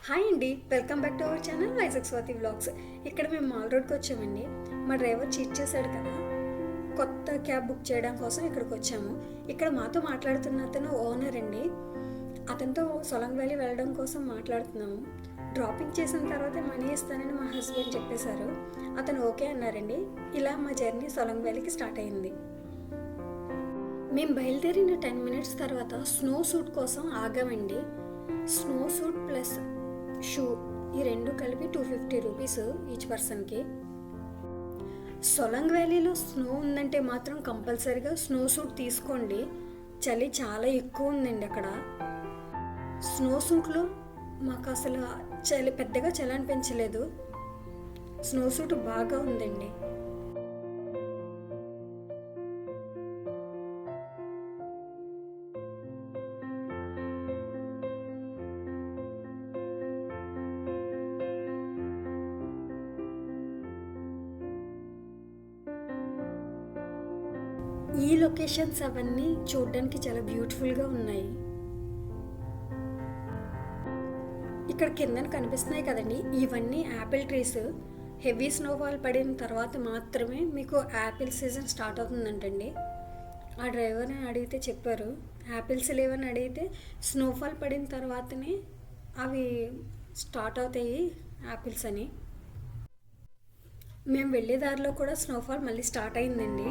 Hi అండి, welcome back to our channel Vizag Swathi vlogs. ఇక్కడ మేము మాల్ రోడ్కి వచ్చామండి. మా డ్రైవర్ చీట్ చేశాడు కదా, కొత్త క్యాబ్ బుక్ చేయడం కోసం ఇక్కడికి వచ్చాము. ఇక్కడ మాతో మాట్లాడుతున్న అతను ఓనర్ అండి. అతనితో సొలంగ్ వ్యాలీ వెళ్ళడం కోసం మాట్లాడుతున్నాము. డ్రాపింగ్ చేసిన తర్వాత మనీ ఇస్తానని మా హస్బెండ్ చెప్పేశారు. అతను ఓకే అన్నారండి. ఇలా మా జర్నీ సొలంగ్ వ్యాలీకి స్టార్ట్ అయింది. మేము బయలుదేరిన 10 మినిట్స్ తర్వాత స్నో సూట్ కోసం ఆగామండి. స్నో సూట్ ప్లస్ షూ ఈ రెండు కలిపి 250 రూపీస్ ఈచ్ పర్సన్కి. సొలంగ్ వ్యాలీలో స్నో ఉందంటే మాత్రం కంపల్సరీగా స్నో సూట్ తీసుకోండి. చలి చాలా ఎక్కువ ఉందండి అక్కడ. స్నో సూట్లో మాకు అసలు పెద్దగా చలి అనిపించలేదు. స్నో సూట్ బాగా ఉందండి. ఈ లొకేషన్స్ అవన్నీ చూడడానికి చాలా బ్యూటిఫుల్గా ఉన్నాయి. ఇక్కడ కింద కనిపిస్తున్నాయి కదండి, ఇవన్నీ యాపిల్ ట్రీస్. హెవీ స్నోఫాల్ పడిన తర్వాత మాత్రమే మీకు యాపిల్ సీజన్ స్టార్ట్ అవుతుందంటండి. ఆ డ్రైవర్ని అడిగితే చెప్పారు, యాపిల్స్ లేవని అడిగితే స్నోఫాల్ పడిన తర్వాతనే అవి స్టార్ట్ అవుతాయి యాపిల్స్ అని. మేము వెళ్ళే దారిలో కూడా స్నోఫాల్ మళ్ళీ స్టార్ట్ అయిందండి.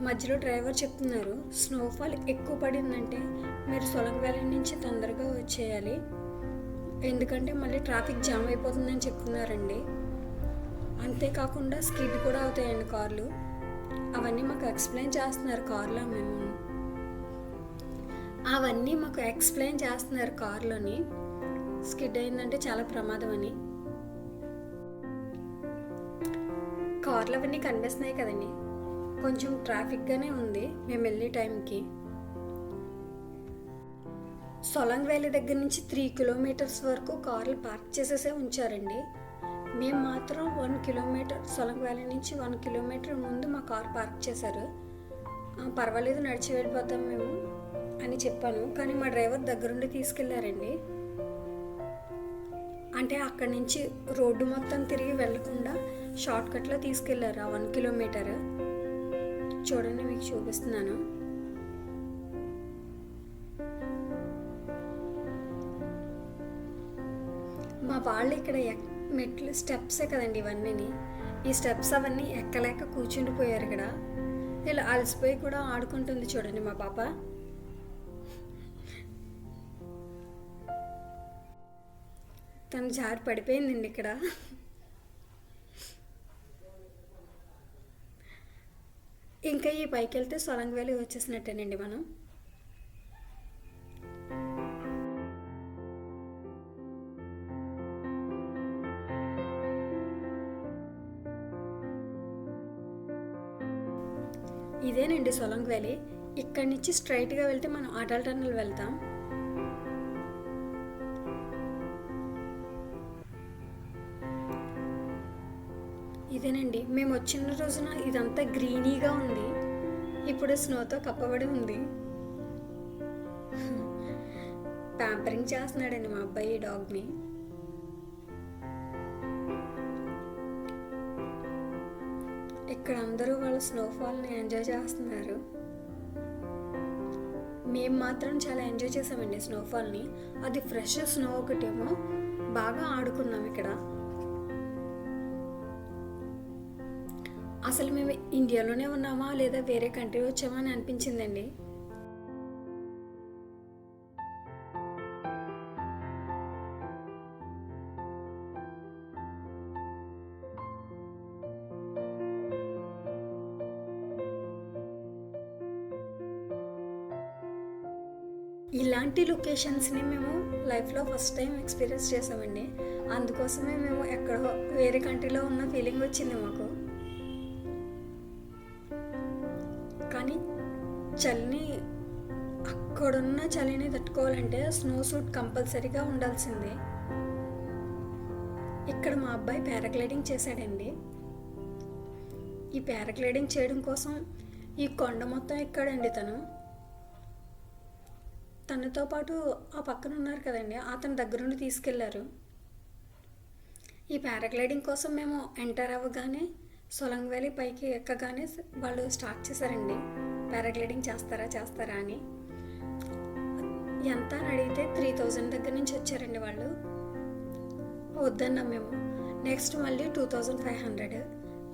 మధ్యలో డ్రైవర్ చెప్తున్నారు, స్నోఫాల్ ఎక్కువ పడిందంటే మీరు సొలంగ్ వ్యాలీ నుంచి తొందరగా వచ్చేయాలి, ఎందుకంటే మళ్ళీ ట్రాఫిక్ జామ్ అయిపోతుందని చెప్తున్నారండి. అంతేకాకుండా స్కిడ్ కూడా అవుతాయండి కార్లు. అవన్నీ మాకు ఎక్స్ప్లెయిన్ చేస్తున్నారు కార్లోని. స్కిడ్ అయిందంటే చాలా ప్రమాదం అని. కార్లు అవన్నీ కనిపిస్తున్నాయి కదండి, కొంచెం ట్రాఫిక్గానే ఉంది మేము వెళ్ళే టైంకి. సొలంగ్ వ్యాలీ దగ్గర నుంచి 3 కిలోమీటర్స్ వరకు కార్లు పార్క్ చేసేసే ఉంచారండి. మేము మాత్రం 1 కిలోమీటర్, సొలంగ్ వ్యాలీ నుంచి 1 కిలోమీటర్ ముందు మా కార్ పార్క్ చేశారు. పర్వాలేదు నడిచి వెళ్ళిపోతాం మేము అని చెప్పాను, కానీ మా డ్రైవర్ దగ్గరుండి తీసుకెళ్లారండి. అంటే అక్కడి నుంచి రోడ్డు మొత్తం తిరిగి వెళ్లకుండా షార్ట్ కట్లో తీసుకెళ్లారు ఆ 1 కిలోమీటర్. చూడండి, మీకు చూపిస్తున్నాను. మా వాళ్ళు ఇక్కడ మెట్లు స్టెప్సే కదండి ఇవన్నీ. ఈ స్టెప్స్ అవన్నీ ఎక్కలేక కూర్చుండిపోయారు ఇక్కడ. ఇలా అలసిపోయి కూడా ఆడుకుంటుంది చూడండి మా పాప. తను జారి పడిపోయిందండి ఇక్కడ. ఇంకా ఈ పైకి వెళ్తే సొలంగ్ వ్యాలీ వచ్చేసినట్టేనండి మనం. ఇదేనండి సొలంగ్ వ్యాలీ. ఇక్కడి నుంచి స్ట్రైట్గా వెళ్తే మనం అటల్ టన్నల్ వెళ్తాం. ఇదేనండి మేము వచ్చిన రోజున ఇదంతా గ్రీనీగా ఉంది, ఇప్పుడు స్నోతో కప్పబడి ఉంది. ప్యాంపరింగ్ చేస్తున్నాడండి మా అబ్బాయి డాగ్ని. ఇక్కడ అందరూ వాళ్ళ స్నోఫాల్ని ఎంజాయ్ చేస్తున్నారు. మేము మాత్రం చాలా ఎంజాయ్ చేసామండి స్నోఫాల్ని. అది ఫ్రెష్ స్నో ఒకటేమో, బాగా ఆడుకున్నాం ఇక్కడ. అసలు మేము ఇండియాలోనే ఉన్నామా లేదా వేరే కంట్రీ వచ్చామా అని అనిపించిందండి. ఇలాంటి లొకేషన్స్ని మేము లైఫ్లో ఫస్ట్ టైం ఎక్స్పీరియన్స్ చేసామండి. అందుకోసమే మేము ఎక్కడో వేరే కంట్రీలో ఉన్న ఫీలింగ్ వచ్చింది మాకు. కానీ అక్కడున్న చలిని తట్టుకోవాలంటే స్నో సూట్ కంపల్సరీగా ఉండాల్సిందే. ఇక్కడ మా అబ్బాయి పారాగ్లైడింగ్ చేశాడండి. ఈ పారాగ్లైడింగ్ చేయడం కోసం ఈ కొండ మొత్తం ఎక్కాడండి తనతో పాటు ఆ పక్కన ఉన్నారు కదండి, అతని దగ్గరుండి తీసుకెళ్లారు. ఈ పారాగ్లైడింగ్ కోసం మేము ఎంటర్ అవ్వగానే సొలంగ్ వ్యాలీ పైకి ఎక్కగానే వాళ్ళు స్టార్ట్ చేశారండి, పారాగ్లైడింగ్ చేస్తారా అని. ఎంత అని అడిగితే 3000 దగ్గర నుంచి వచ్చారండి వాళ్ళు. వద్దన్నాం మేము. నెక్స్ట్ మళ్ళీ 2500,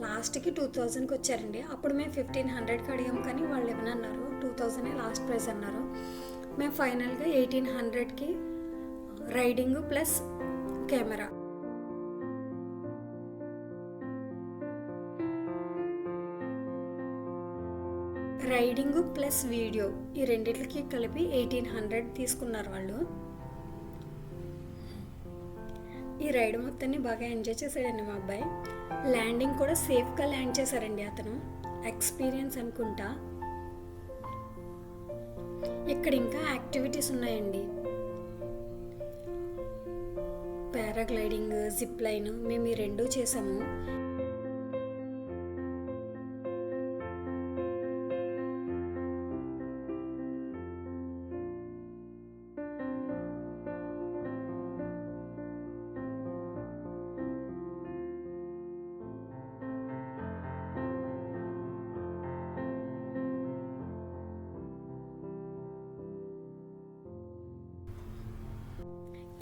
లాస్ట్కి 2000కి వచ్చారండి. అప్పుడు మేము 1500కి అడిగాం, కానీ వాళ్ళు ఏమన్నారు 2000 లాస్ట్ ప్రైస్ అన్నారు. మేము ఫైనల్గా 1800కి riding plus camera. Riding plus video ఈ రెండిట్లకి కలిపి 1800 తీసుకున్నారు వాళ్ళు. ఈ రైడ్ మొత్తాన్ని బాగా ఎంజాయ్ చేశాడండి మా అబ్బాయి. ల్యాండింగ్ కూడా సేఫ్గా ల్యాండ్ చేశారండి అతను. ఎక్స్పీరియన్స్ అనుకుంటా. ఇక్కడ ఇంకా యాక్టివిటీస్ ఉన్నాయండి, పారాగ్లైడింగ్, జిప్ లైన్. మేము ఈ రెండూ చేసాము.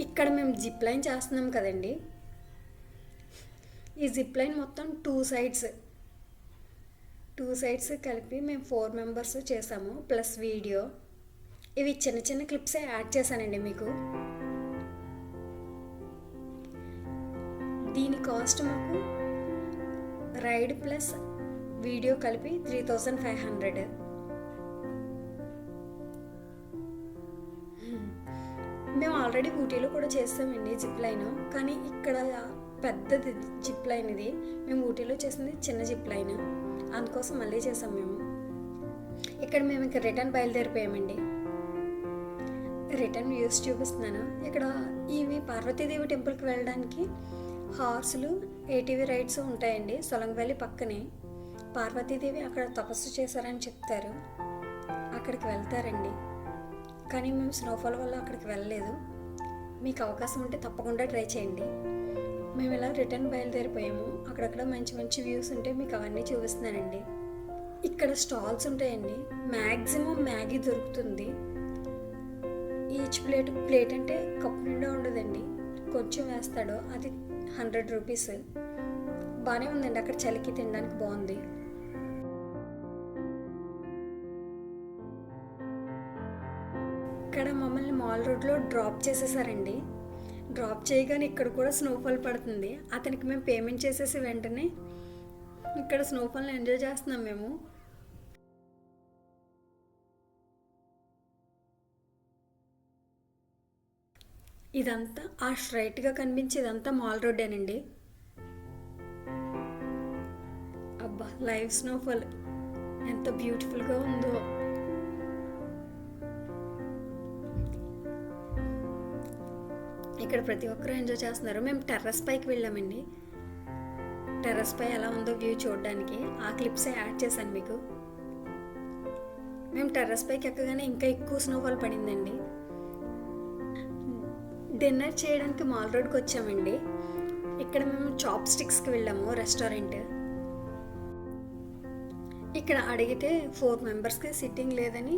ఇక్కడ మేము జిప్ లైన్ చేస్తున్నాం కదండి. ఈ జిప్ లైన్ మొత్తం టూ సైడ్స్ కలిపి మేము 4 మెంబర్స్ చేసాము, ప్లస్ వీడియో. ఇవి చిన్న చిన్న క్లిప్సే యాడ్ చేశానండి మీకు. దీని కాస్ట్ మాకు రైడ్ ప్లస్ వీడియో కలిపి 3500. మేము ఆల్రెడీ ఊటీలో కూడా చేస్తామండి జిప్ లైన్, కానీ ఇక్కడ పెద్దది జిప్ లైన్ ఇది. మేము ఊటీలో చేసింది చిన్న జిప్ లైన్, అందుకోసం మళ్ళీ చేసాం మేము. ఇక్కడ మేము ఇంకా రిటర్న్ బయలుదేరిపోయామండి. రిటర్న్ వ్యూస్ చూపిస్తున్నాను. ఇక్కడ ఇవి పార్వతీదేవి టెంపుల్కి వెళ్ళడానికి హార్సులు, ఏటీవీ రైడ్స్ ఉంటాయండి. సొలంగ్ వ్యాలీ పక్కనే పార్వతీదేవి అక్కడ తపస్సు చేశారని చెప్తారు, అక్కడికి వెళ్తారండి. కానీ మేము స్నోఫాల్ వల్ల అక్కడికి వెళ్ళలేదు. మీకు అవకాశం ఉంటే తప్పకుండా ట్రై చేయండి. మేము ఇలా రిటర్న్ బయలుదేరిపోయాము. అక్కడక్కడ మంచి మంచి వ్యూస్ ఉంటే మీకు అవన్నీ చూపిస్తున్నానండి. ఇక్కడ స్టాల్స్ ఉంటాయండి. మ్యాక్సిమం మ్యాగీ దొరుకుతుంది. ఈచ్ ప్లేట్ అంటే కప్పు నిండా ఉండదండి, కొంచెం వేస్తాడు. అది 100 రూపీస్. బాగానే ఉందండి, అక్కడ చలికి తినడానికి బాగుంది. ఇక్కడ మమ్మల్ని మాల్ రోడ్లో డ్రాప్ చేసేసారండి. డ్రాప్ చేయగానే ఇక్కడ కూడా స్నోఫాల్ పడుతుంది. అతనికి మేము పేమెంట్ చేసేసి వెంటనే ఇక్కడ స్నోఫాల్ని ఎంజాయ్ చేస్తున్నాం మేము. ఇదంతా ఆ స్ట్రైట్గా కనిపించేదంతా మాల్ రోడ్డేనండి. అబ్బా, లైవ్ స్నోఫాల్ ఎంత బ్యూటిఫుల్గా ఉందో. ఇక్కడ ప్రతి ఒక్కరూ ఎంజాయ్ చేస్తున్నారు. మేము టెర్రస్ పైకి వెళ్ళామండి. టెర్రస్ పై ఎలా ఉందో వ్యూ చూడడానికి ఆ క్లిప్సే యాడ్ చేశాను మీకు. మేము టెర్రస్ పైకి ఎక్కగానే ఇంకా ఎక్కువ స్నోఫాల్ పడిందండి. డిన్నర్ చేయడానికి మాల్ రోడ్కి వచ్చామండి. ఇక్కడ మేము చాప్ స్టిక్స్కి వెళ్ళాము, రెస్టారెంట్. ఇక్కడ అడిగితే 4 మెంబర్స్కి సిట్టింగ్ లేదని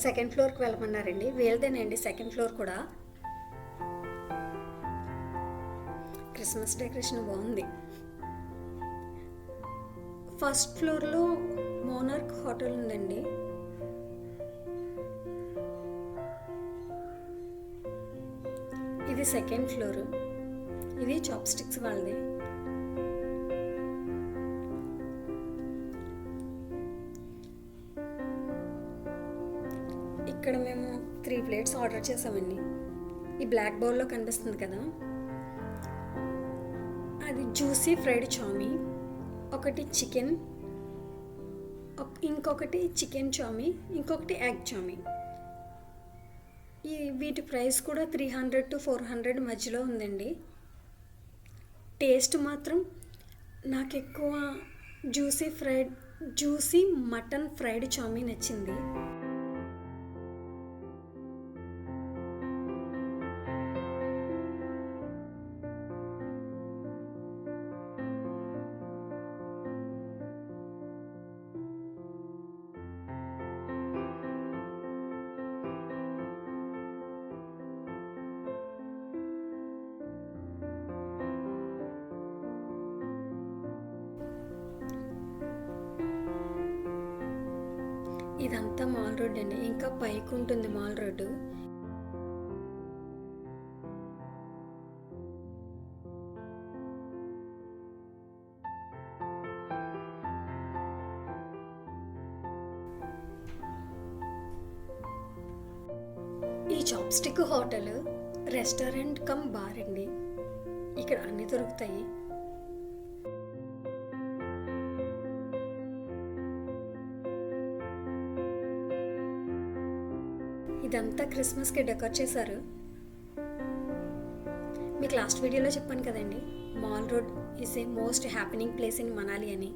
సెకండ్ ఫ్లోర్కి వెళ్ళమన్నారండి. వీళ్ళదేనండి సెకండ్ ఫ్లోర్ కూడా. క్రిస్మస్ డెకరేషన్ బాగుంది. ఫస్ట్ ఫ్లోర్లో మోనార్క్ హోటల్ ఉందండి. ఇది సెకండ్ ఫ్లోర్. ఇది చాప్ స్టిక్స్ వాళ్ళది. ఇక్కడ మేము 3 ప్లేట్స్ ఆర్డర్ చేసామండి. ఈ బ్లాక్ బౌల్లో కనిపిస్తుంది కదా, అది జ్యూసీ ఫ్రైడ్ చామీ, ఒకటి చికెన్, ఇంకొకటి చికెన్ చామీ, ఇంకొకటి ఎగ్ చామీ. వీటి ప్రైస్ కూడా 300 to 400 మధ్యలో ఉందండి. టేస్ట్ మాత్రం నాకు ఎక్కువ జ్యూసీ మటన్ ఫ్రైడ్ చామీ నచ్చింది. ఇదంతా మాల్ రోడ్ అండి, ఇంకా పైకి ఉంటుంది మాల్ రోడ్డు. ఈ chopstick hotel restaurant come bar అండి. ఇక్కడ అన్నీ దొరుకుతాయి. ఇదంతా క్రిస్మస్కి డెకరేట్ చేశారు. మీకు లాస్ట్ వీడియోలో చెప్పాను కదండి, mall road is a most happening place in Manali అని.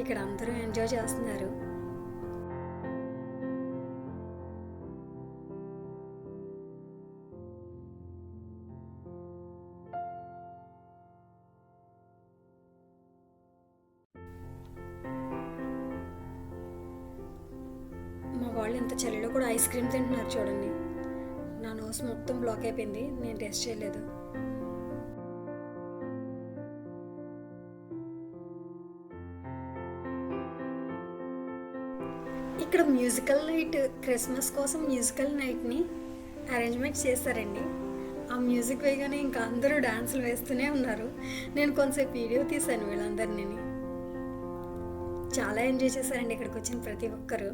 ఇక్కడ అందరూ ఎంజాయ్ చేస్తున్నారు. మా వాళ్ళు ఇంత చలిలో కూడా ఐస్ క్రీమ్ తింటున్నారు చూడండి. నా నోస్ మొత్తం బ్లాక్ అయిపోయింది, నేను టేస్ట్ చేయలేదు. ఇక్కడ మ్యూజికల్ నైట్, క్రిస్మస్ కోసం మ్యూజికల్ నైట్ని అరేంజ్మెంట్ చేశారండి. ఆ మ్యూజిక్ వేయగానే ఇంకా అందరూ డాన్సులు వేస్తూనే ఉన్నారు. నేను కొంతసేపు వీడియో తీశాను వీళ్ళందరినీ. చాలా ఎంజాయ్ చేశారండి ఇక్కడికి వచ్చిన ప్రతి ఒక్కరు.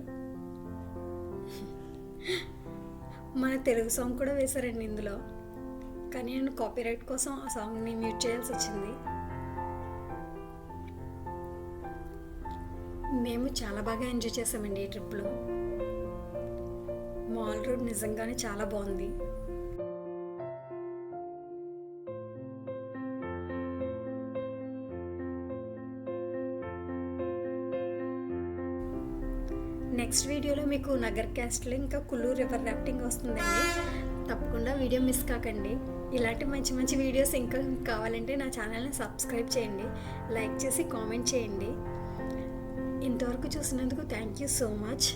మన తెలుగు సాంగ్ కూడా వేశారండి ఇందులో, కానీ నేను కాపీరైట్ కోసం ఆ సాంగ్ని మ్యూట్ చేయాల్సి వచ్చింది. మేము చాలా బాగా ఎంజాయ్ చేసామండి ఈ ట్రిప్లో. మాల్ రోడ్ నిజంగానే చాలా బాగుంది. నెక్స్ట్ వీడియోలో మీకు నగర్ క్యాస్ట్లో ఇంకా కుల్లూ రివర్ రాఫ్టింగ్ వస్తుందండి. తప్పకుండా వీడియో మిస్ కాకండి. ఇలాంటి మంచి మంచి వీడియోస్ ఇంకా కావాలంటే నా ఛానల్ని సబ్స్క్రైబ్ చేయండి, లైక్ చేసి కామెంట్ చేయండి. ఇంతవరకు చూసినందుకు thank you so much.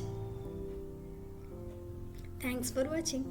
Thanks for watching.